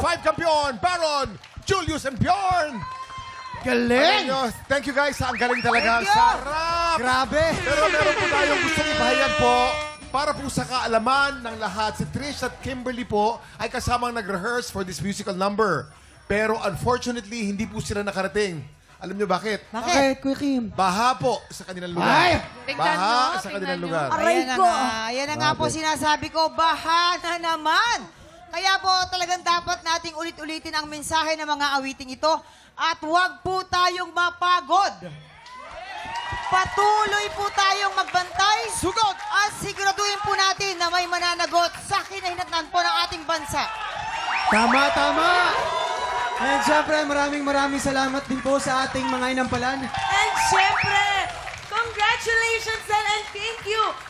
5 kampiyon, Baron, Julius and Bjorn. Galing! Nyo, thank you guys. Ang galing talaga. Thank you. Sarap! Grabe! Pero meron po tayong gustong ipahayag po para po sa kaalaman ng lahat. Si Trish at Kimberly po ay kasamang nag-rehearse for this musical number. Pero unfortunately, hindi po sila nakarating. Alam nyo bakit? Bakit, Kuya Kim? Baha po sa kanilang lugar. Ay! Baha Tingnan sa nyo, kanilang tingnan lugar. nyo. Aray ko! Yan na nga po sinasabi ko, baha na naman. Kaya po talagang dapat nating ulit-ulitin ang mensahe ng mga awiting ito at huwag po tayong mapagod. Patuloy po tayong magbantay. Sugod! At siguraduhin po natin na may mananagot sa kinahinatnan po ng ating bansa. Tama, tama! And syempre, maraming salamat din po sa ating mga inampalan. And syempre, congratulations and thank you